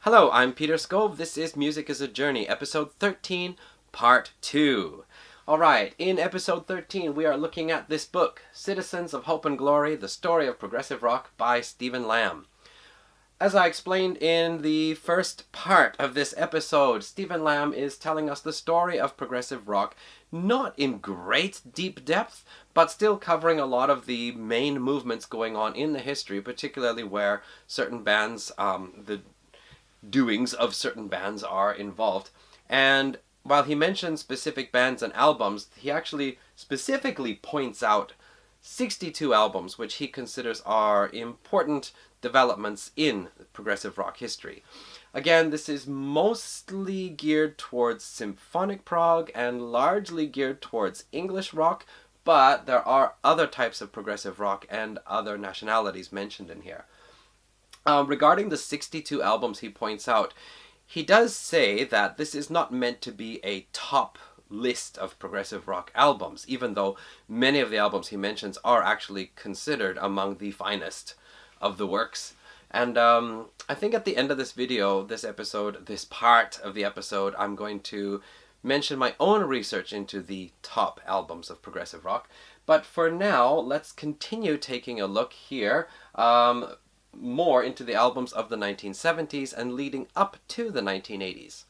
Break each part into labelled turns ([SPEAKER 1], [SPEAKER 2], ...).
[SPEAKER 1] Hello, I'm Peter Skov. This is Music is a Journey, episode 13, part 2. Alright, in episode 13 we are looking at this book, Citizens of Hope and Glory, The Story of Progressive Rock by Stephen Lambe. As I explained in the first part of this episode, Stephen Lambe is telling us the story of progressive rock, not in great deep depth, but still covering a lot of the main movements going on in the history, particularly where certain bands, the doings of certain bands are involved. And while he mentions specific bands and albums, he actually specifically points out 62 albums which he considers are important developments in progressive rock history. Again, this is mostly geared towards symphonic prog and largely geared towards English rock, but there are other types of progressive rock and other nationalities mentioned in here. Regarding the 62 albums he points out, he does say that this is not meant to be a top list of progressive rock albums, even though many of the albums he mentions are actually considered among the finest of the works. And I think at the end of this video, this part of the episode, I'm going to mention my own research into the top albums of progressive rock. But for now, let's continue taking a look here more into the albums of the 1970s and leading up to the 1980s.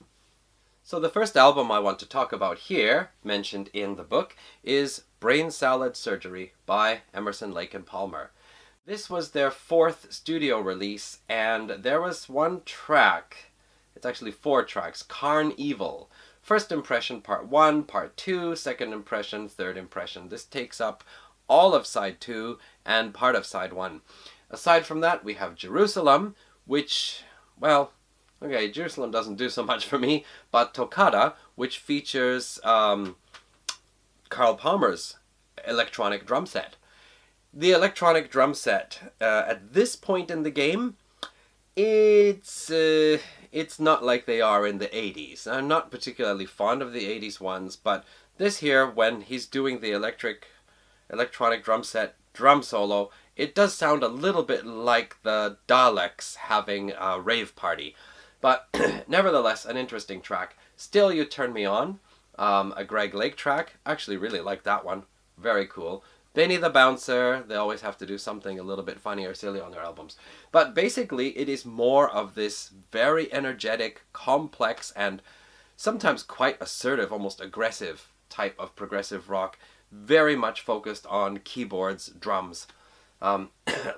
[SPEAKER 1] So the first album I want to talk about here, mentioned in the book, is Brain Salad Surgery by Emerson, Lake and Palmer. This was their fourth studio release, and there was one track, it's actually 4 tracks, Carn Evil. First impression, part 1, part 2, second impression, third impression. This takes up all of side 2 and part of side 1. Aside from that, we have Jerusalem, which, well, okay, Jerusalem doesn't do so much for me, but Toccata, which features Carl Palmer's electronic drum set. The electronic drum set, at this point in the game, it's not like they are in the 80s. I'm not particularly fond of the 80s ones, but this here, when he's doing the electronic drum set drum solo, it does sound a little bit like the Daleks having a rave party. But nevertheless, an interesting track. Still You Turn Me On, a Greg Lake track. Actually really like that one. Very cool. Benny the Bouncer, they always have to do something a little bit funny or silly on their albums. But basically, it is more of this very energetic, complex, and sometimes quite assertive, almost aggressive type of progressive rock. Very much focused on keyboards, drums.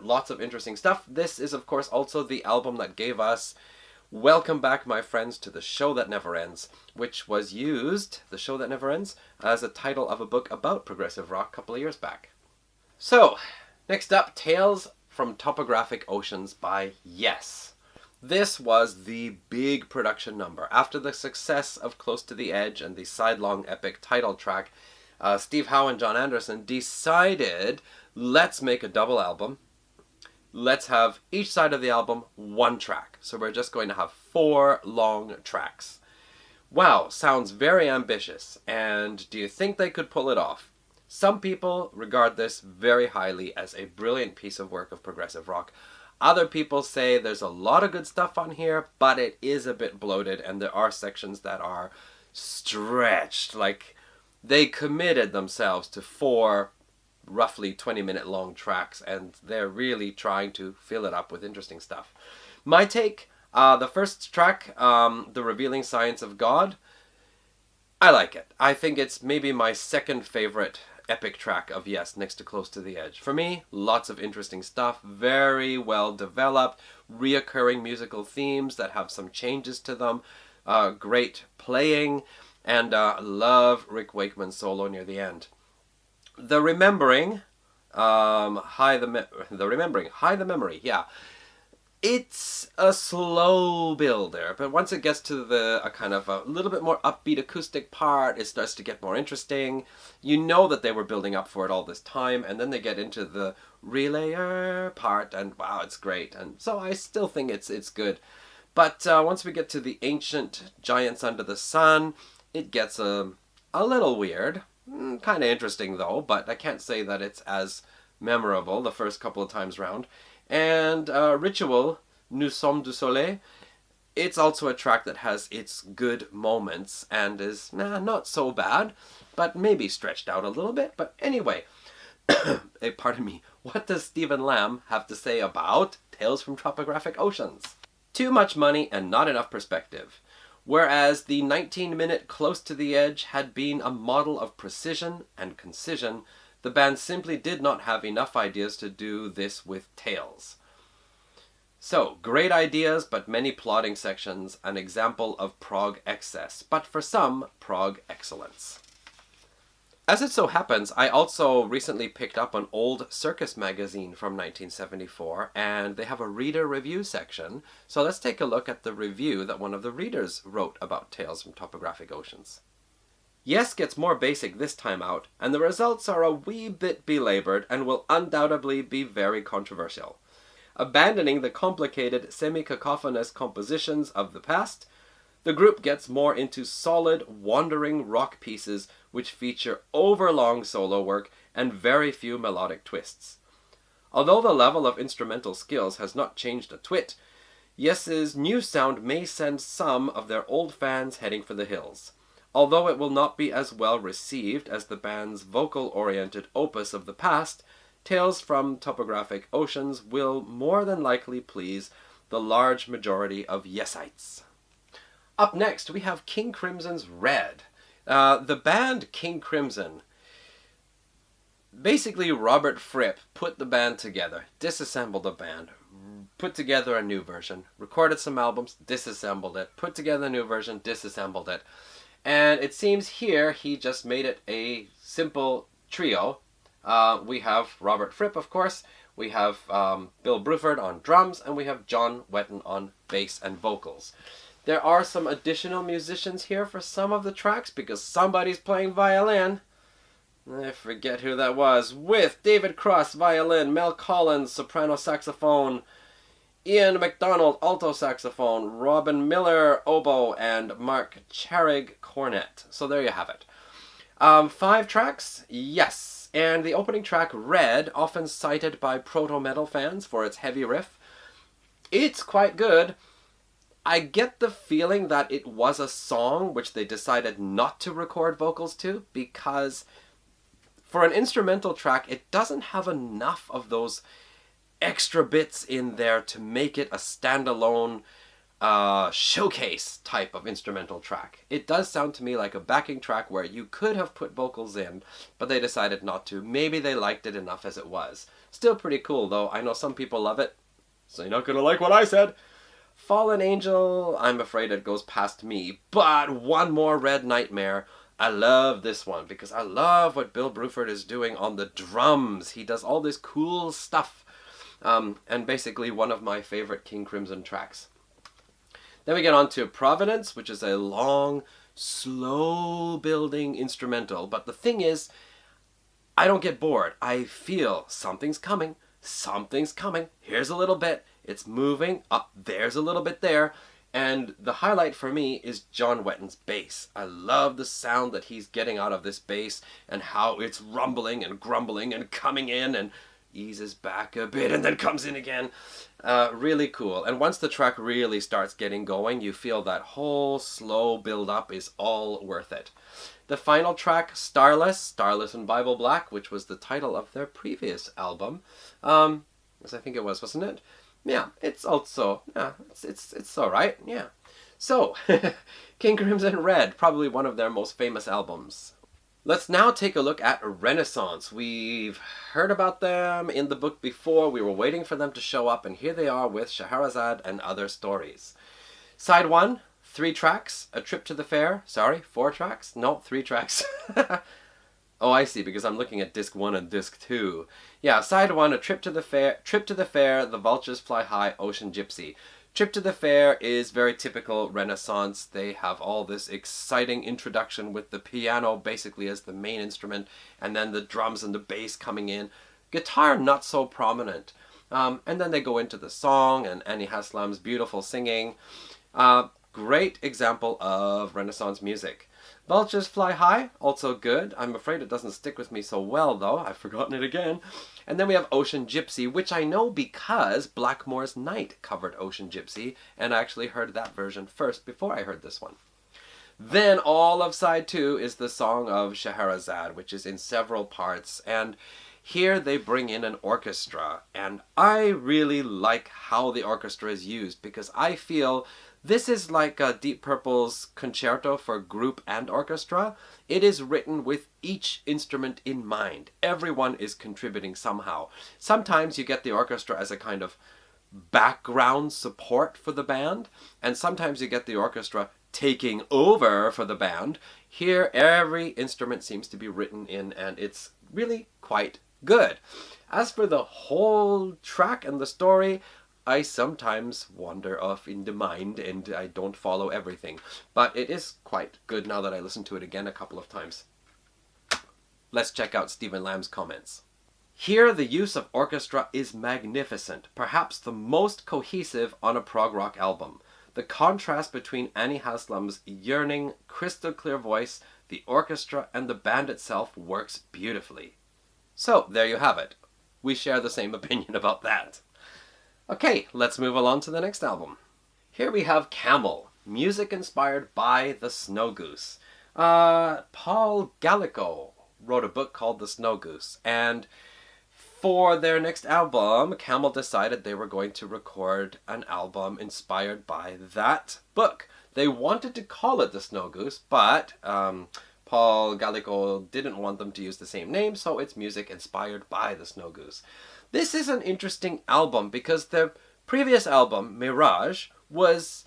[SPEAKER 1] Lots of interesting stuff. This is, of course, also the album that gave us Welcome Back, My Friends, to the Show That Never Ends, which was used, The Show That Never Ends, as a title of a book about progressive rock a couple of years back. So, next up, Tales from Topographic Oceans by Yes. This was the big production number. After the success of Close to the Edge and the sidelong epic title track, Steve Howe and John Anderson decided, let's make a double album. Let's have each side of the album one track. So we're just going to have 4 long tracks. Wow, sounds very ambitious. And do you think they could pull it off? Some people regard this very highly as a brilliant piece of work of progressive rock. Other people say there's a lot of good stuff on here, but it is a bit bloated and there are sections that are stretched. Like, they committed themselves to 4 roughly 20-minute long tracks, and they're really trying to fill it up with interesting stuff. My take, the first track, The Revealing Science of God, I like it. I think it's maybe my second favorite epic track of Yes, next to Close to the Edge. For me, lots of interesting stuff, very well developed, reoccurring musical themes that have some changes to them, great playing, and love Rick Wakeman's solo near the end. The Remembering, High the Memory, yeah. It's a slow builder, but once it gets to a kind of a little bit more upbeat acoustic part, it starts to get more interesting. You know that they were building up for it all this time, and then they get into the relayer part, and wow, it's great. And so I still think it's good. But once we get to the Ancient Giants Under the Sun, it gets a little weird. Kind of interesting though, but I can't say that it's as memorable the first couple of times round. And Ritual, Nous sommes du soleil, It's also a track that has its good moments and is not so bad, but maybe stretched out a little bit. But anyway, pardon me, what does Stephen Lambe have to say about Tales from Topographic Oceans? Too much money and not enough perspective. Whereas the 19-minute Close to the Edge had been a model of precision and concision, the band simply did not have enough ideas to do this with Tales. So, great ideas, but many plodding sections, an example of prog excess, but for some, prog excellence. As it so happens, I also recently picked up an old circus magazine from 1974, and they have a reader review section, so let's take a look at the review that one of the readers wrote about Tales from Topographic Oceans. Yes gets more basic this time out, and the results are a wee bit belabored and will undoubtedly be very controversial. Abandoning the complicated semi-cacophonous compositions of the past, the group gets more into solid, wandering rock pieces which feature overlong solo work and very few melodic twists. Although the level of instrumental skills has not changed a twit, Yes's new sound may send some of their old fans heading for the hills. Although it will not be as well received as the band's vocal-oriented opus of the past, Tales from Topographic Oceans will more than likely please the large majority of Yesites. Up next, we have King Crimson's Red. The band King Crimson, basically Robert Fripp put the band together, disassembled the band, put together a new version, recorded some albums, disassembled it, put together a new version, disassembled it. And it seems here he just made it a simple trio. We have Robert Fripp, of course, we have Bill Bruford on drums, and we have John Wetton on bass and vocals. There are some additional musicians here for some of the tracks because somebody's playing violin. I forget who that was. With David Cross, violin, Mel Collins, soprano saxophone, Ian MacDonald, alto saxophone, Robin Miller, oboe, and Mark Charig, cornet. So there you have it. 5 tracks? Yes. And the opening track, Red, often cited by proto-metal fans for its heavy riff. It's quite good. I get the feeling that it was a song which they decided not to record vocals to because for an instrumental track, it doesn't have enough of those extra bits in there to make it a standalone showcase type of instrumental track. It does sound to me like a backing track where you could have put vocals in, but they decided not to. Maybe they liked it enough as it was. Still pretty cool though. I know some people love it, so you're not gonna like what I said. Fallen Angel, I'm afraid it goes past me, but One More Red Nightmare, I love this one because I love what Bill Bruford is doing on the drums. He does all this cool stuff, and basically one of my favorite King Crimson tracks. Then we get on to Providence, which is a long, slow building instrumental, but the thing is, I don't get bored. I feel something's coming, here's a little bit, it's moving, up, there's a little bit there, and the highlight for me is John Wetton's bass. I love the sound that he's getting out of this bass and how it's rumbling and grumbling and coming in and eases back a bit and then comes in again. Really cool. And once the track really starts getting going, you feel that whole slow build up is all worth it. The final track, Starless in Bible Black, which was the title of their previous album, as I think it was, wasn't it? Yeah, it's also, it's all right, yeah. So, King Crimson Red, probably one of their most famous albums. Let's now take a look at Renaissance. We've heard about them in the book before. We were waiting for them to show up, and here they are with Scheherazade and Other Stories. Side 1, 3 tracks, A Trip to the Fair. Sorry, 4 tracks? No, 3 tracks. Oh, I see, because I'm looking at disc 1 and disc 2. Yeah, side 1, A Trip to the Fair, The Vultures Fly High, Ocean Gypsy. Trip to the Fair is very typical Renaissance. They have all this exciting introduction with the piano basically as the main instrument, and then the drums and the bass coming in. Guitar not so prominent. And then they go into the song and Annie Haslam's beautiful singing. Great example of Renaissance music. Vultures Fly High, also good. I'm afraid it doesn't stick with me so well, though. I've forgotten it again. And then we have Ocean Gypsy, which I know because Blackmore's Night covered Ocean Gypsy, and I actually heard that version first before I heard this one. Then all of side 2 is the Song of Scheherazade, which is in several parts, and here they bring in an orchestra, and I really like how the orchestra is used, because I feel this is like Deep Purple's concerto for group and orchestra. It is written with each instrument in mind. Everyone is contributing somehow. Sometimes you get the orchestra as a kind of background support for the band, and sometimes you get the orchestra taking over for the band. Here, every instrument seems to be written in, and it's really quite good. As for the whole track and the story, I sometimes wander off in the mind and I don't follow everything. But it is quite good now that I listened to it again a couple of times. Let's check out Stephen Lambe's comments. Here the use of orchestra is magnificent, perhaps the most cohesive on a prog rock album. The contrast between Annie Haslam's yearning, crystal clear voice, the orchestra, and the band itself works beautifully. So, there you have it. We share the same opinion about that. Okay, let's move along to the next album. Here we have Camel, music inspired by The Snow Goose. Paul Gallico wrote a book called The Snow Goose, and for their next album, Camel decided they were going to record an album inspired by that book. They wanted to call it The Snow Goose, but Paul Gallico didn't want them to use the same name, so it's music inspired by The Snow Goose. This is an interesting album because the previous album, Mirage, was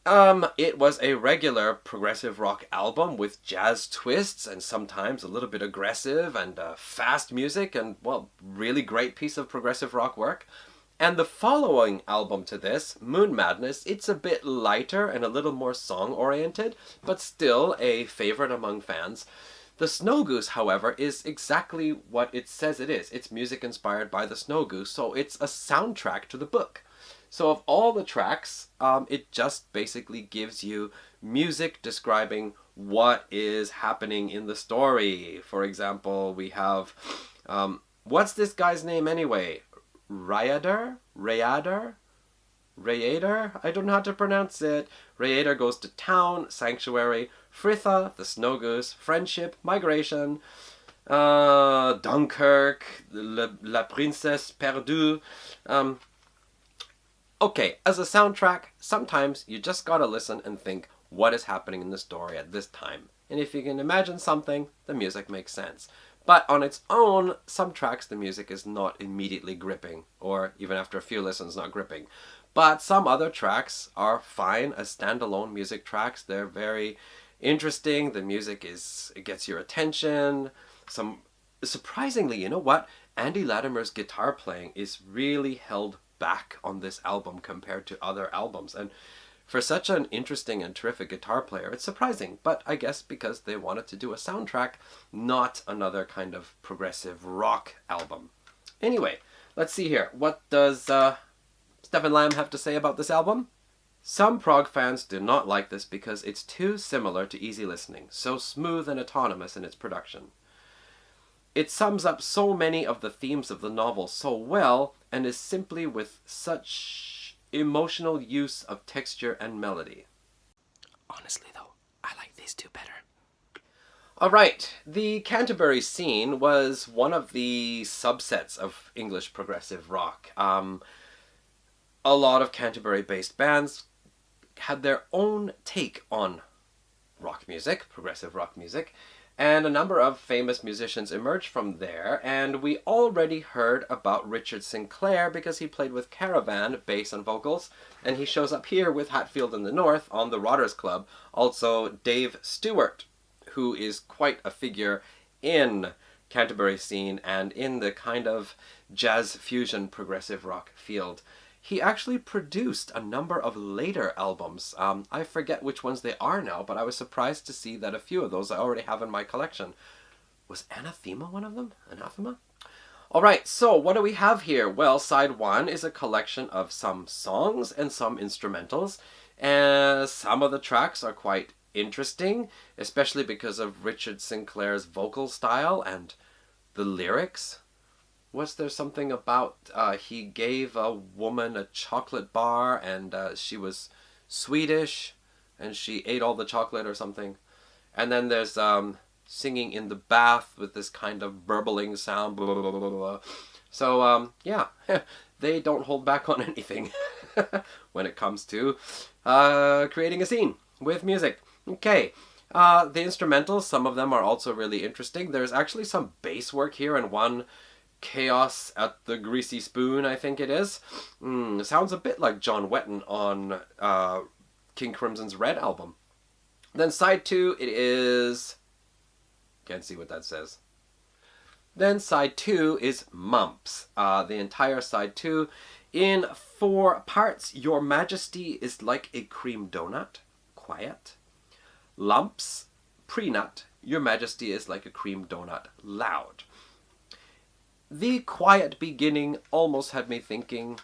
[SPEAKER 1] it was a regular progressive rock album with jazz twists and sometimes a little bit aggressive and fast music and, well, really great piece of progressive rock work. And the following album to this, Moon Madness, it's a bit lighter and a little more song-oriented, but still a favorite among fans. The Snow Goose, however, is exactly what it says it is. It's music inspired by The Snow Goose, so it's a soundtrack to the book. So of all the tracks, it just basically gives you music describing what is happening in the story. For example, we have, what's this guy's name anyway? Rayadar? I don't know how to pronounce it. Rayadar goes to town, Sanctuary, Fritha, the Snow Goose, Friendship, Migration, Dunkirk, La Princesse Perdue. Okay, as a soundtrack, sometimes you just gotta listen and think what is happening in the story at this time. And if you can imagine something, the music makes sense. But on its own, some tracks the music is not immediately gripping, or even after a few listens not gripping. But some other tracks are fine as standalone music tracks. They're very interesting. The music it gets your attention. Surprisingly, you know what? Andy Latimer's guitar playing is really held back on this album compared to other albums. And for such an interesting and terrific guitar player, it's surprising. But I guess because they wanted to do a soundtrack, not another kind of progressive rock album. Anyway, let's see here. What does Stephen Lambe have to say about this album? Some prog fans do not like this because it's too similar to easy listening, so smooth and autonomous in its production. It sums up so many of the themes of the novel so well and is simply with such emotional use of texture and melody. Honestly though, I like these two better. Alright, the Canterbury scene was one of the subsets of English progressive rock. A lot of Canterbury-based bands had their own take on rock music, progressive rock music, and a number of famous musicians emerged from there, and we already heard about Richard Sinclair because he played with Caravan, bass and vocals, and he shows up here with Hatfield in the North on the Rotters Club. Also Dave Stewart, who is quite a figure in Canterbury scene and in the kind of jazz fusion progressive rock field. He actually produced a number of later albums. I forget which ones they are now, but I was surprised to see that a few of those I already have in my collection. Was Anathema one of them? Anathema? Alright, so what do we have here? Well, side one is a collection of some songs and some instrumentals. And some of the tracks are quite interesting, especially because of Richard Sinclair's vocal style and the lyrics. Was there something about he gave a woman a chocolate bar and she was Swedish and she ate all the chocolate or something? And then there's singing in the bath with this kind of burbling sound. Blah, blah, blah, blah, blah. So, yeah, they don't hold back on anything when it comes to creating a scene with music. Okay, the instrumentals, some of them are also really interesting. There's actually some bass work here and one Chaos at the Greasy Spoon, I think it is. Sounds a bit like John Wetton on King Crimson's Red album. Then side 2, it is... Can't see what that says. Then side 2 is Mumps. The entire side 2 in 4 parts. Your Majesty is like a cream donut. Quiet. Lumps. Pre-nut. Your Majesty is like a cream donut. Loud. The quiet beginning almost had me thinking,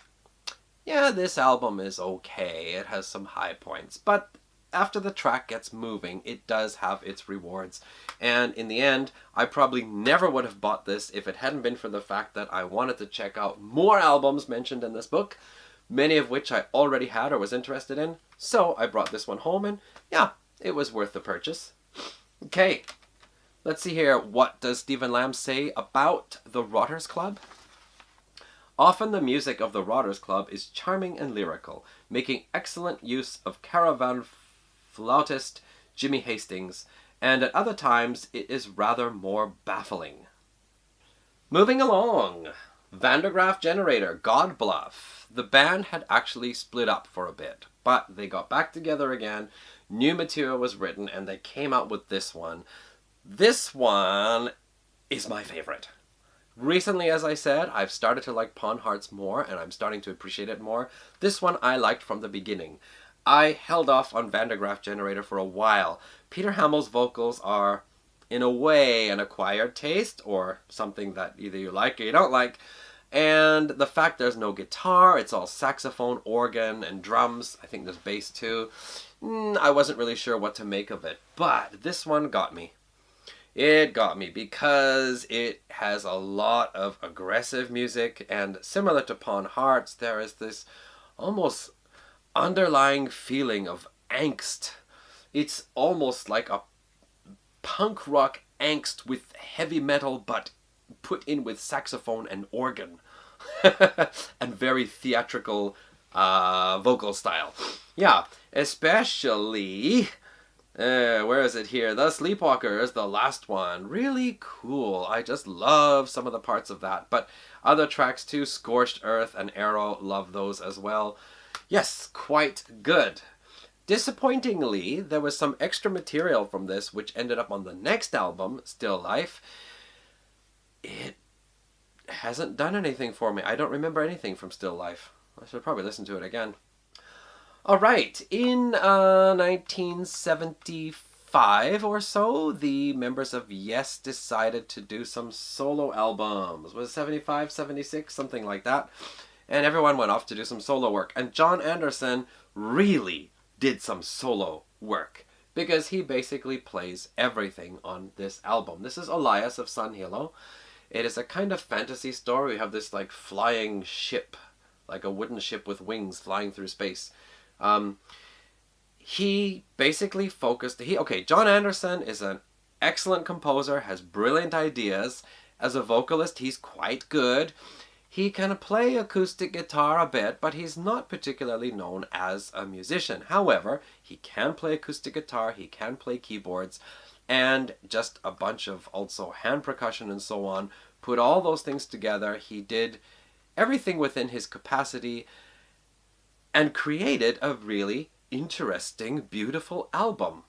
[SPEAKER 1] yeah, this album is okay. It has some high points. But after the track gets moving, it does have its rewards. And in the end, I probably never would have bought this if it hadn't been for the fact that I wanted to check out more albums mentioned in this book, many of which I already had or was interested in. So I brought this one home and yeah, it was worth the purchase. Okay. Let's see here. What does Stephen Lambe say about the Rotters Club? Often the music of the Rotters Club is charming and lyrical, making excellent use of caravan flautist Jimmy Hastings, and at other times it is rather more baffling. Moving along. Vandergraaf Generator, God Bluff. The band had actually split up for a bit, but they got back together again, new material was written, and they came out with this one. This one is my favorite. Recently, as I said, I've started to like Pawn Hearts more, and I'm starting to appreciate it more. This one I liked from the beginning. I held off on Vandergraaf Generator for a while. Peter Hamill's vocals are, in a way, an acquired taste, or something that either you like or you don't like. And the fact there's no guitar, it's all saxophone, organ, and drums. I think there's bass too. I wasn't really sure what to make of it, but this one got me. It got me because it has a lot of aggressive music, and similar to Pawn Hearts, there is this almost underlying feeling of angst. It's almost like a punk rock angst with heavy metal, but put in with saxophone and organ. And very theatrical vocal style. Yeah, especially... where is it here? The Sleepwalkers, the last one. Really cool. I just love some of the parts of that. But other tracks too, Scorched Earth and Arrow, love those as well. Yes, quite good. Disappointingly, there was some extra material from this which ended up on the next album, Still Life. It hasn't done anything for me. I don't remember anything from Still Life. I should probably listen to it again. Alright, in 1975 or so, the members of Yes decided to do some solo albums. Was it 75, 76, something like that? And everyone went off to do some solo work. And John Anderson really did some solo work, because he basically plays everything on this album. This is Elias of Sun Hilo. It is a kind of fantasy story. We have this like flying ship, like a wooden ship with wings flying through space. He basically focused... John Anderson is an excellent composer, has brilliant ideas. As a vocalist, he's quite good. He can play acoustic guitar a bit, but he's not particularly known as a musician. However, he can play acoustic guitar, he can play keyboards, and just a bunch of also hand percussion and so on. Put all those things together. He did everything within his capacity and created a really interesting, beautiful album.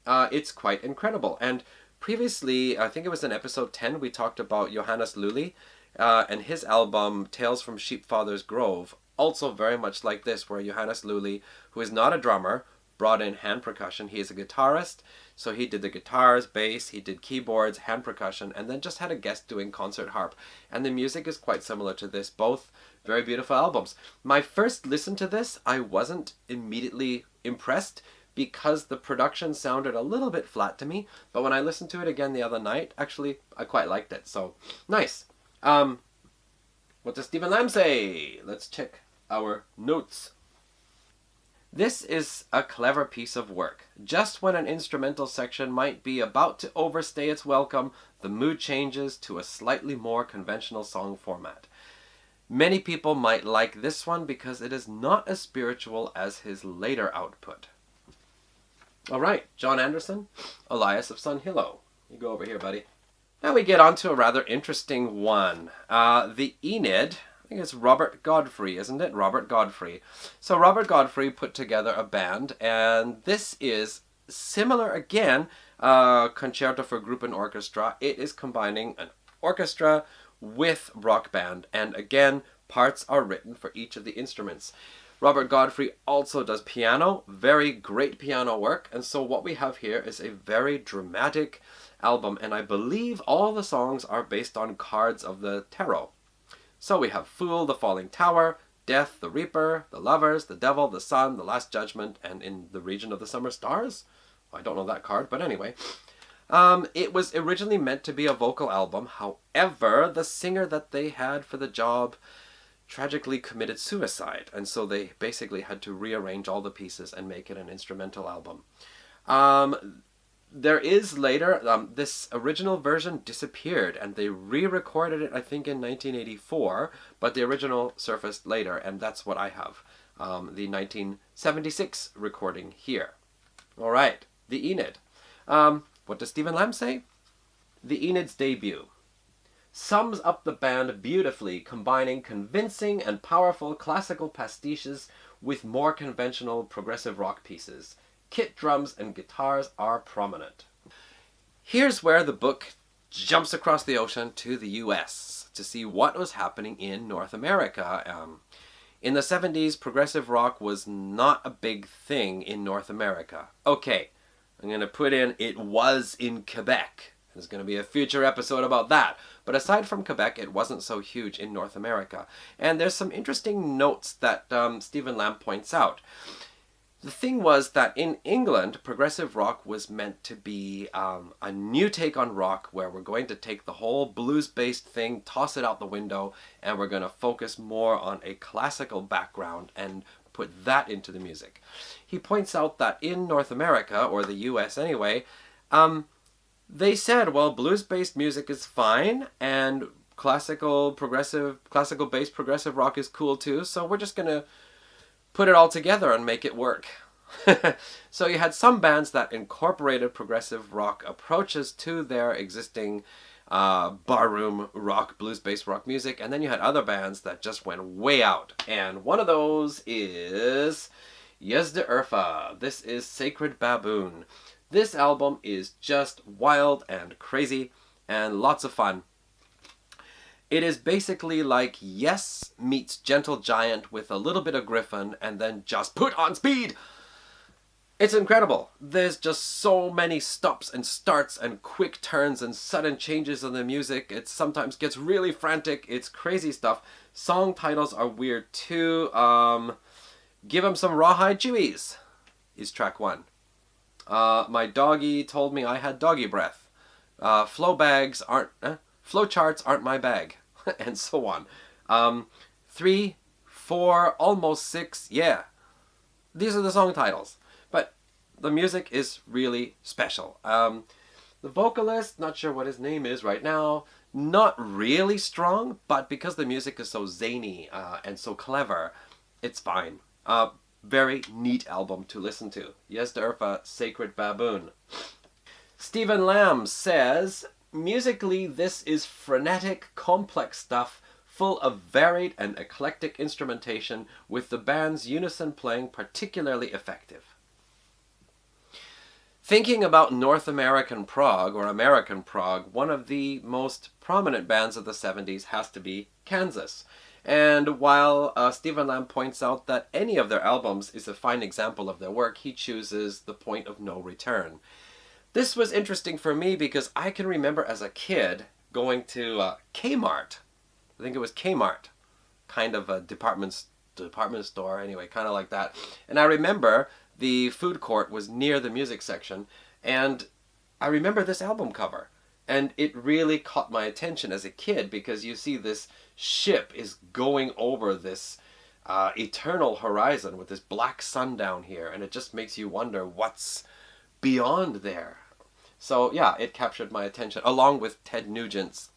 [SPEAKER 1] It's quite incredible. And previously, I think it was in episode 10, we talked about Johannes Lully and his album Tales from Sheepfather's Grove. Also very much like this, where Johannes Lully, who is not a drummer, brought in hand percussion. He is a guitarist, so he did the guitars, bass, he did keyboards, hand percussion, and then just had a guest doing concert harp. And the music is quite similar to this, both very beautiful albums. My first listen to this, I wasn't immediately impressed, because the production sounded a little bit flat to me, but when I listened to it again the other night, actually, I quite liked it, so nice. What does Stephen Lambe say? Let's check our notes. This is a clever piece of work. Just when an instrumental section might be about to overstay its welcome, the mood changes to a slightly more conventional song format. Many people might like this one because it is not as spiritual as his later output. All right, John Anderson, Elias of Sun Hillow. You go over here, buddy. Now we get on to a rather interesting one. The Enid, I think it's Robert Godfrey, isn't it? Robert Godfrey. So Robert Godfrey put together a band, and this is similar again, concerto for group and orchestra. It is combining an orchestra with rock band, and again, parts are written for each of the instruments. Robert Godfrey also does piano, very great piano work, and so what we have here is a very dramatic album, and I believe all the songs are based on cards of the tarot. So we have Fool, The Falling Tower, Death, The Reaper, The Lovers, The Devil, The Sun, The Last Judgment, and In the Region of the Summer Stars? I don't know that card, but anyway. It was originally meant to be a vocal album. However, the singer that they had for the job tragically committed suicide, and so they basically had to rearrange all the pieces and make it an instrumental album. There is later, this original version disappeared, and they re-recorded it, I think, in 1984, but the original surfaced later, and that's what I have, the 1976 recording here. All right, the Enid. What does Stephen Lambe say? The Enid's debut sums up the band beautifully, combining convincing and powerful classical pastiches with more conventional progressive rock pieces. Kit drums and guitars are prominent. Here's where the book jumps across the ocean to the US to see what was happening in North America. In the 70s, progressive rock was not a big thing in North America. Okay, I'm going to put in it was in Quebec. There's going to be a future episode about that. But aside from Quebec, it wasn't so huge in North America. And there's some interesting notes that Stephen Lambe points out. The thing was that in England, progressive rock was meant to be a new take on rock, where we're going to take the whole blues-based thing, toss it out the window, and we're going to focus more on a classical background and put that into the music. He points out that in North America, or the US anyway, they said, well, blues-based music is fine, and classical-based progressive rock is cool too, so we're just going to put it all together and make it work. So you had some bands that incorporated progressive rock approaches to their existing barroom rock, blues-based rock music, and then you had other bands that just went way out. And one of those is Yes de Urfa. This is Sacred Baboon. This album is just wild and crazy and lots of fun. It is basically like Yes meets Gentle Giant with a little bit of Griffin and then just put on speed. It's incredible. There's just so many stops and starts and quick turns and sudden changes in the music. It sometimes gets really frantic. It's crazy stuff. Song titles are weird too. Give 'em some Rawhide Chewies is track 1. My doggy told me I had doggy breath. Flow charts aren't my bag. And so on. 3, 4, almost 6, yeah. These are the song titles. But the music is really special. The vocalist, not sure what his name is right now, not really strong, but because the music is so zany and so clever, it's fine. Very neat album to listen to. Yes de Urfa, Sacred Baboon. Stephen Lambe says, musically, this is frenetic, complex stuff, full of varied and eclectic instrumentation, with the band's unison playing particularly effective. Thinking about North American prog, or American prog, one of the most prominent bands of the 70s has to be Kansas. And while Stephen Lambe points out that any of their albums is a fine example of their work, he chooses The Point of No Return. This was interesting for me because I can remember as a kid going to Kmart. I think it was Kmart, kind of a department department store, anyway, kind of like that. And I remember the food court was near the music section, and I remember this album cover. And it really caught my attention as a kid, because you see this ship is going over this eternal horizon with this black sun down here, and it just makes you wonder what's beyond there. So yeah, it captured my attention, along with the Ted Nugent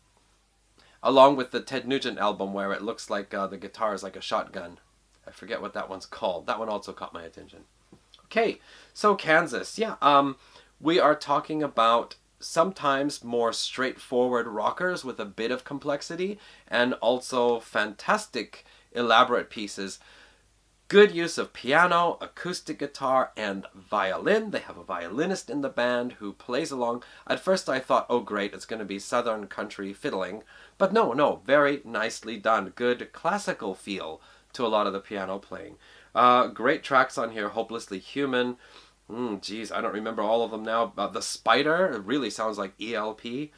[SPEAKER 1] album where it looks like the guitar is like a shotgun. I forget what that one's called. That one also caught my attention. Okay, so Kansas, yeah, we are talking about sometimes more straightforward rockers with a bit of complexity, and also fantastic elaborate pieces. Good use of piano, acoustic guitar, and violin. They have a violinist in the band who plays along. At first I thought, oh great, it's going to be southern country fiddling. But no, very nicely done. Good classical feel to a lot of the piano playing. Great tracks on here. Hopelessly Human. Geez, I don't remember all of them now. The Spider, it really sounds like ELP.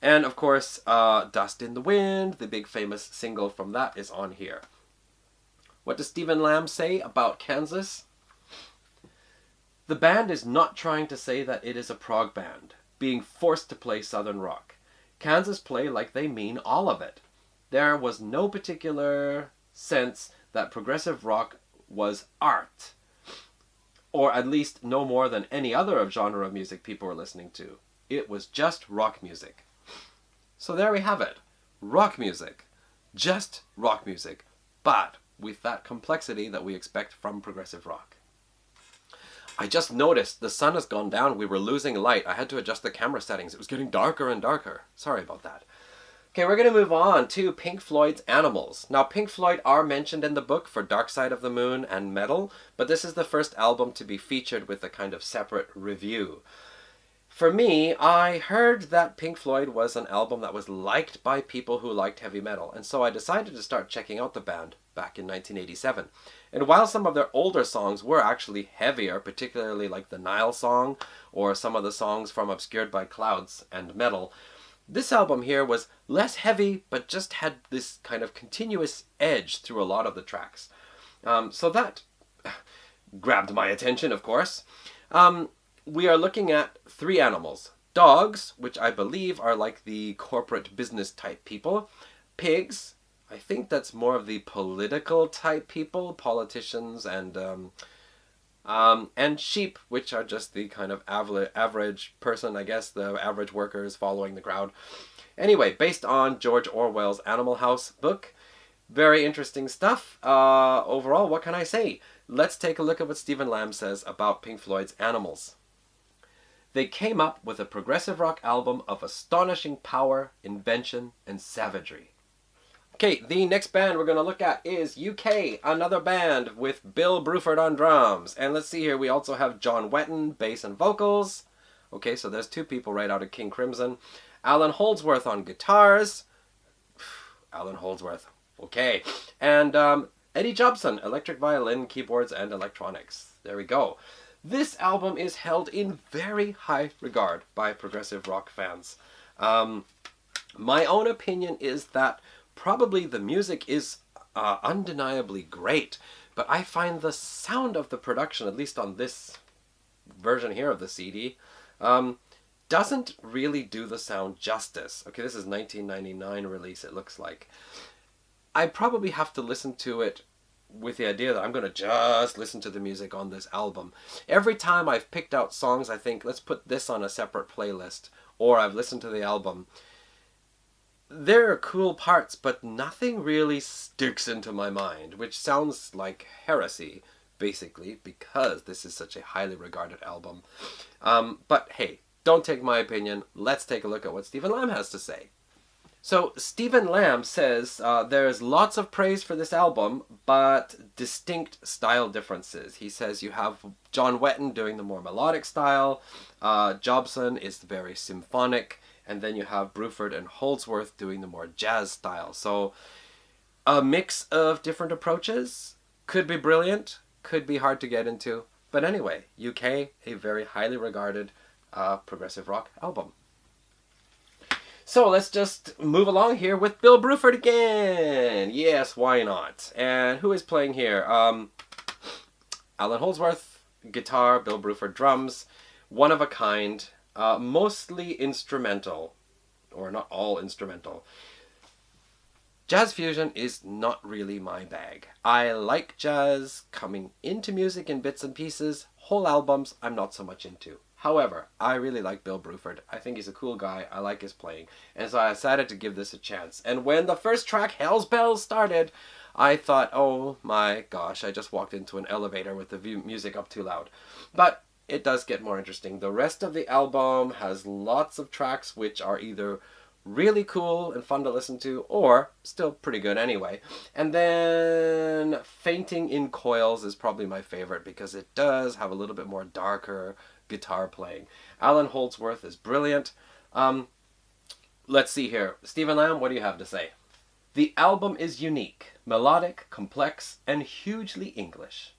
[SPEAKER 1] And of course, Dust in the Wind, the big famous single from that, is on here. What does Stephen Lambe say about Kansas? The band is not trying to say that it is a prog band, being forced to play southern rock. Kansas play like they mean all of it. There was no particular sense that progressive rock was art, or at least no more than any other genre of music people were listening to. It was just rock music. So there we have it. Rock music. Just rock music. But with that complexity that we expect from progressive rock. I just noticed the sun has gone down. We were losing light. I had to adjust the camera settings. It was getting darker and darker. Sorry about that. Okay, we're going to move on to Pink Floyd's Animals. Now, Pink Floyd are mentioned in the book for Dark Side of the Moon and Metal, but this is the first album to be featured with a kind of separate review. For me, I heard that Pink Floyd was an album that was liked by people who liked heavy metal, and so I decided to start checking out the band back in 1987. And while some of their older songs were actually heavier, particularly like the Nile song, or some of the songs from Obscured by Clouds and Metal, this album here was less heavy, but just had this kind of continuous edge through a lot of the tracks. So that grabbed my attention, of course. We are looking at three animals. Dogs, which I believe are like the corporate business type people. Pigs, I think that's more of the political type people, politicians, and sheep, which are just the kind of average person, I guess, the average workers following the crowd. Anyway, based on George Orwell's Animal House book. Very interesting stuff. Overall, what can I say? Let's take a look at what Stephen Lambe says about Pink Floyd's Animals. They came up with a progressive rock album of astonishing power, invention, and savagery. Okay, the next band we're going to look at is UK, another band with Bill Bruford on drums. And let's see here, we also have John Wetton, bass and vocals. Okay, so there's two people right out of King Crimson. Alan Holdsworth on guitars. Alan Holdsworth, okay. And Eddie Jobson, electric violin, keyboards, and electronics. There we go. This album is held in very high regard by progressive rock fans. My own opinion is that probably the music is undeniably great, but I find the sound of the production, at least on this version here of the CD, doesn't really do the sound justice. Okay, this is 1999 release, it looks like. I probably have to listen to it with the idea that I'm going to just listen to the music on this album. Every time I've picked out songs, I think, let's put this on a separate playlist, or I've listened to the album. There are cool parts, but nothing really sticks into my mind, which sounds like heresy, basically, because this is such a highly regarded album. But hey, don't take my opinion. Let's take a look at what Stephen Lambe has to say. So Stephen Lambe says there's lots of praise for this album, but distinct style differences. He says you have John Wetton doing the more melodic style, Jobson is very symphonic, and then you have Bruford and Holdsworth doing the more jazz style. So a mix of different approaches could be brilliant, could be hard to get into. But anyway, UK, a very highly regarded progressive rock album. So let's just move along here with Bill Bruford again. Yes, why not? And who is playing here? Alan Holdsworth, guitar, Bill Bruford, drums. One of a kind, mostly instrumental, or not all instrumental. Jazz fusion is not really my bag. I like jazz coming into music in bits and pieces. Whole albums, I'm not so much into. However, I really like Bill Bruford. I think he's a cool guy. I like his playing. And so I decided to give this a chance. And when the first track, Hell's Bells, started, I thought, oh my gosh, I just walked into an elevator with the music up too loud. But it does get more interesting. The rest of the album has lots of tracks which are either really cool and fun to listen to, or still pretty good anyway. And then Fainting in Coils is probably my favorite because it does have a little bit more darker guitar playing. Alan Holdsworth is brilliant. Let's see here. Stephen Lambe, what do you have to say? The album is unique, melodic, complex, and hugely English.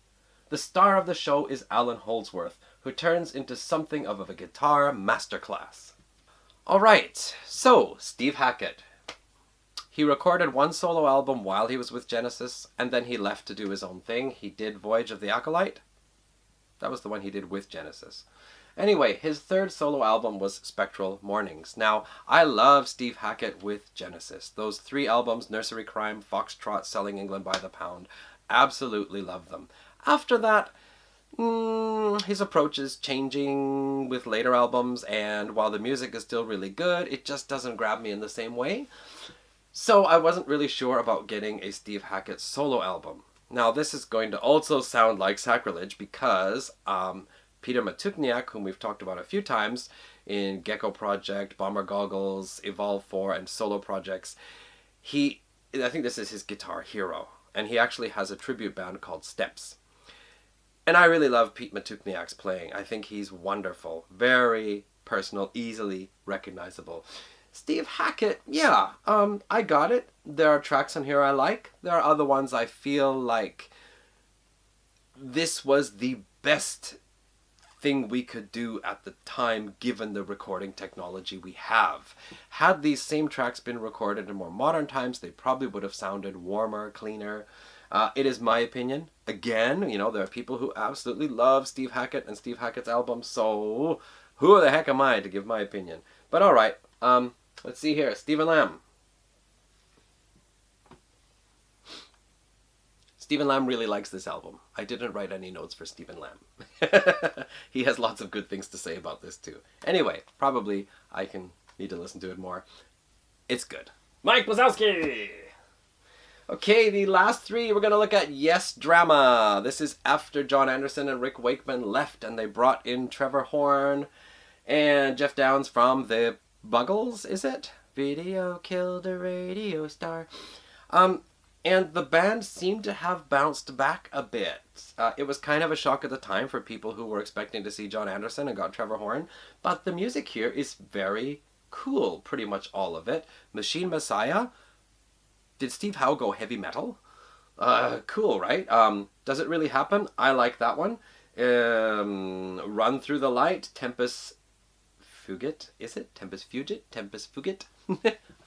[SPEAKER 1] The star of the show is Alan Holdsworth, who turns into something of a guitar masterclass. Alright, so Steve Hackett. He recorded one solo album while he was with Genesis, and then he left to do his own thing. He did Voyage of the Acolyte. That was the one he did with Genesis. Anyway, his third solo album was Spectral Mornings. Now, I love Steve Hackett with Genesis. Those 3 albums, Nursery Crime, Foxtrot, Selling England by the Pound, absolutely love them. After that, his approach is changing with later albums, and while the music is still really good, it just doesn't grab me in the same way. So I wasn't really sure about getting a Steve Hackett solo album. Now this is going to also sound like sacrilege because Peter Matukniak, whom we've talked about a few times in Gecko Project, Bomber Goggles, Evolve 4, and solo projects, I think this is his guitar hero, and he actually has a tribute band called Steps. And I really love Pete Matukniak's playing. I think he's wonderful. Very personal, easily recognizable. Steve Hackett, yeah, I got it. There are tracks on here I like. There are other ones I feel like this was the best thing we could do at the time given the recording technology we have. Had these same tracks been recorded in more modern times, they probably would have sounded warmer, cleaner. It is my opinion. Again, there are people who absolutely love Steve Hackett and Steve Hackett's album, so who the heck am I to give my opinion? But alright, let's see here. Stephen Lambe. Stephen Lambe really likes this album. I didn't write any notes for Stephen Lambe. He has lots of good things to say about this too. Anyway, probably I need to listen to it more. It's good. Mike Wazowski! Okay, the last 3 we're going to look at Yes Drama. This is after John Anderson and Rick Wakeman left and they brought in Trevor Horn and Jeff Downes from the Buggles, is it? Video killed a radio star. And the band seemed to have bounced back a bit. It was kind of a shock at the time for people who were expecting to see John Anderson and got Trevor Horn. But the music here is very cool, pretty much all of it. Machine Messiah. Did Steve Howe go heavy metal? Cool, right? Does it really happen? I like that one. Run Through the Light, Tempest Fugit, is it? Tempest Fugit? Tempest Fugit?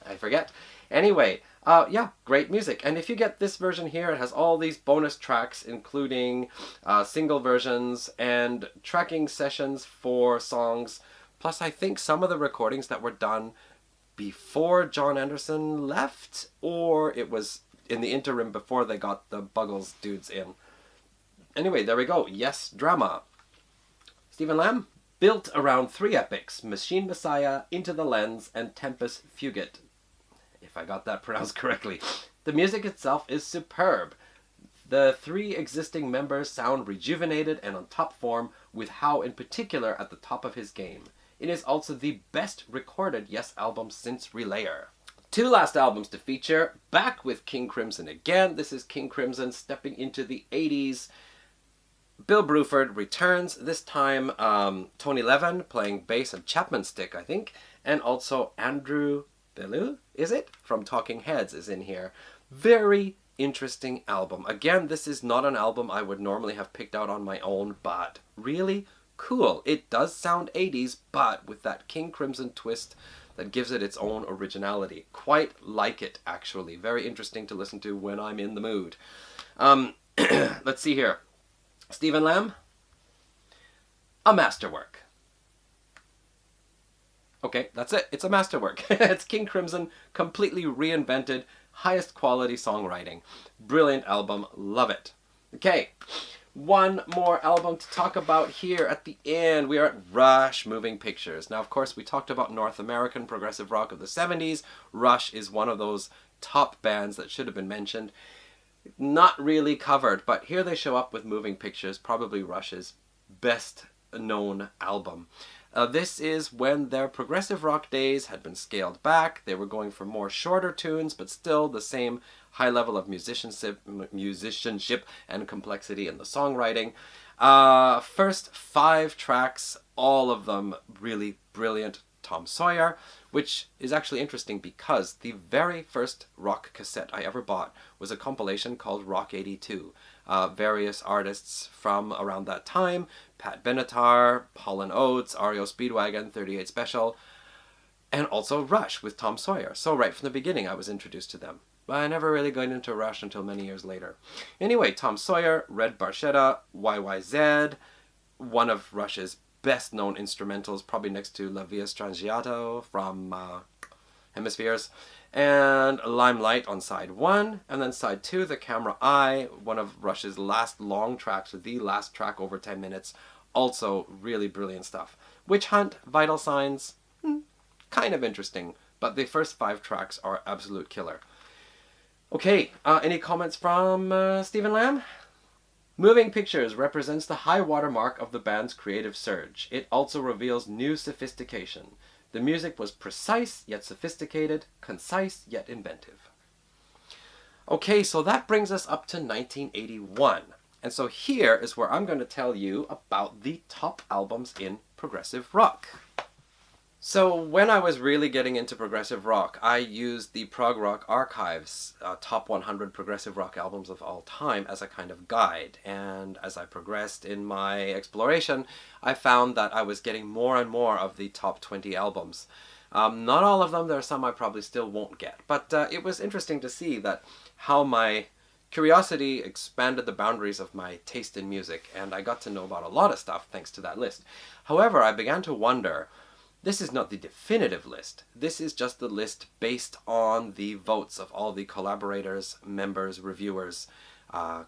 [SPEAKER 1] I forget. Anyway, yeah, great music. And if you get this version here, it has all these bonus tracks, including single versions and tracking sessions for songs. Plus, I think some of the recordings that were done before John Anderson left, or it was in the interim before they got the Buggles dudes in. Anyway, there we go. Yes Drama. Stephen Lambe, built around 3 epics, Machine Messiah, Into the Lens, and Tempest Fugit, if I got that pronounced correctly. The music itself is superb. The 3 existing members sound rejuvenated and on top form, with Howe in particular at the top of his game. It is also the best recorded Yes album since Relayer. 2 last albums to feature, back with King Crimson again. This is King Crimson stepping into the 80s. Bill Bruford returns, this time Tony Levin playing bass and Chapman stick, I think, and also Andrew Bellew, is it? From Talking Heads is in here. Very interesting album. Again, this is not an album I would normally have picked out on my own, but really cool. It does sound 80s, but with that King Crimson twist that gives it its own originality. Quite like it, actually. Very interesting to listen to when I'm in the mood. Let's see here. Stephen Lambe, a masterwork. Okay, that's it. It's a masterwork. It's King Crimson, completely reinvented, highest quality songwriting. Brilliant album. Love it. Okay, one more album to talk about here at the end. We are at Rush, Moving Pictures. Now, of course, we talked about North American progressive rock of the 70s. Rush is one of those top bands that should have been mentioned. Not really covered, but here they show up with Moving Pictures, probably Rush's best known album. This is when their progressive rock days had been scaled back. They were going for more shorter tunes, but still the same high level of musicianship and complexity in the songwriting. First 5 tracks, all of them really brilliant. Tom Sawyer, which is actually interesting because the very first rock cassette I ever bought was a compilation called Rock 82. Various artists from around that time, Pat Benatar, Hall & Oates, REO Speedwagon, 38 Special, and also Rush with Tom Sawyer. So right from the beginning I was introduced to them. But I never really got into Rush until many years later. Anyway, Tom Sawyer, Red Barchetta, YYZ, one of Rush's best known instrumentals, probably next to La Via Strangiato from Hemispheres, and Limelight on side 1, and then side 2, The Camera Eye, one of Rush's last long tracks, the last track over 10 minutes, also really brilliant stuff. Witch Hunt, Vital Signs, kind of interesting, but the first 5 tracks are absolute killer. Okay, any comments from Stephen Lambe? Moving Pictures represents the high watermark of the band's creative surge. It also reveals new sophistication. The music was precise yet sophisticated, concise yet inventive. Okay, so that brings us up to 1981. And so here is where I'm going to tell you about the top albums in progressive rock. So when I was really getting into progressive rock, I used the Prog Rock Archive's top 100 progressive rock albums of all time as a kind of guide. And as I progressed in my exploration, I found that I was getting more and more of the top 20 albums. Not all of them, there are some I probably still won't get. But it was interesting to see that how my curiosity expanded the boundaries of my taste in music, and I got to know about a lot of stuff thanks to that list. However, I began to wonder, this is not the definitive list. This is just the list based on the votes of all the collaborators, members, reviewers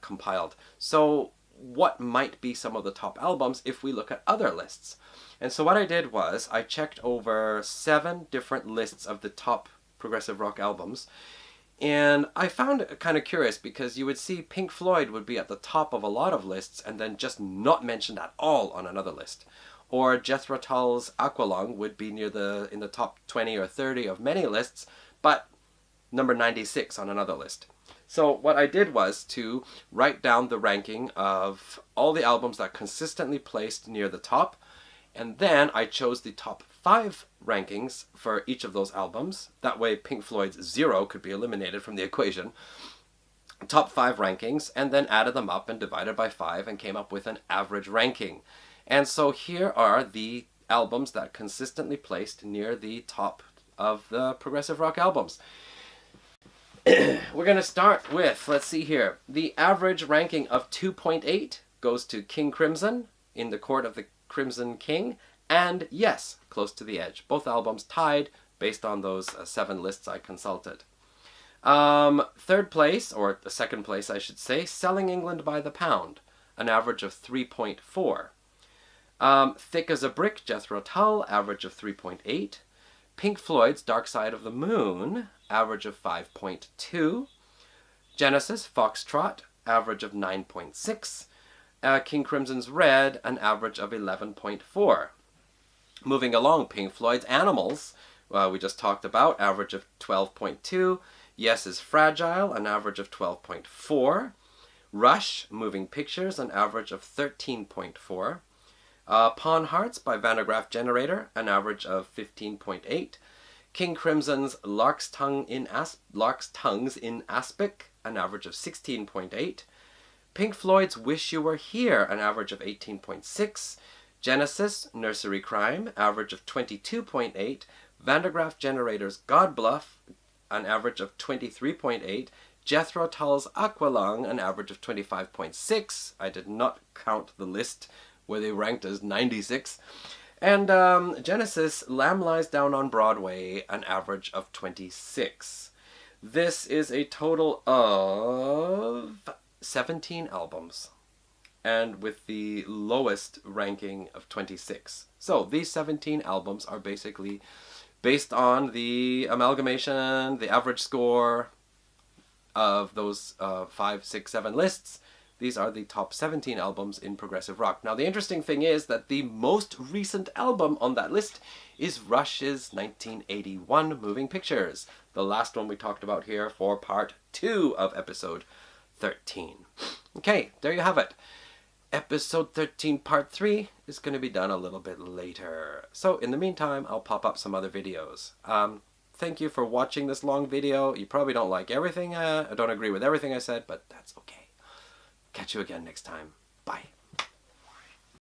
[SPEAKER 1] compiled. So what might be some of the top albums if we look at other lists? And so what I did was I checked over 7 different lists of the top progressive rock albums. And I found it kind of curious because you would see Pink Floyd would be at the top of a lot of lists and then just not mentioned at all on another list. Or Jethro Tull's Aqualung would be in the top 20 or 30 of many lists, but number 96 on another list. So what I did was to write down the ranking of all the albums that consistently placed near the top, and then I chose the top 5 rankings for each of those albums. That way Pink Floyd's 0 could be eliminated from the equation. Top 5 rankings, and then added them up and divided by 5 and came up with an average ranking. And so here are the albums that consistently placed near the top of the progressive rock albums. We're going to start with, let's see here, the average ranking of 2.8 goes to King Crimson, In the Court of the Crimson King, and Yes, Close to the Edge. Both albums tied based on those 7 lists I consulted. Third place, or the second place I should say, Selling England by the Pound, an average of 3.4. Thick as a Brick, Jethro Tull, average of 3.8. Pink Floyd's Dark Side of the Moon, average of 5.2. Genesis, Foxtrot, average of 9.6. King Crimson's Red, an average of 11.4. Moving along, Pink Floyd's Animals, we just talked about, average of 12.2. Yes is Fragile, an average of 12.4. Rush, Moving Pictures, an average of 13.4. Pawn Hearts by Vannegraaff Generator, an average of 15.8. King Crimson's Lark's Tongues in Aspic, an average of 16.8. Pink Floyd's Wish You Were Here, an average of 18.6. Genesis, Nursery Crime, average of 22.8. Van der Graaf Generator's God Bluff, an average of 23.8. Jethro Tull's Aqualung, an average of 25.6. I did not count the list where they ranked as 96. And Genesis, Lamb Lies Down on Broadway, an average of 26. This is a total of 17 albums, and with the lowest ranking of 26. So these 17 albums are basically based on the amalgamation, the average score of those 5, 6, 7 lists. These are the top 17 albums in progressive rock. Now, the interesting thing is that the most recent album on that list is Rush's 1981 Moving Pictures, the last one we talked about here for part 2 of episode 13. Okay, there you have it. Episode 13 part 3 is going to be done a little bit later. So in the meantime, I'll pop up some other videos. Thank you for watching this long video. You probably don't like everything, I don't agree with everything I said, but that's okay. Catch you again next time. Bye.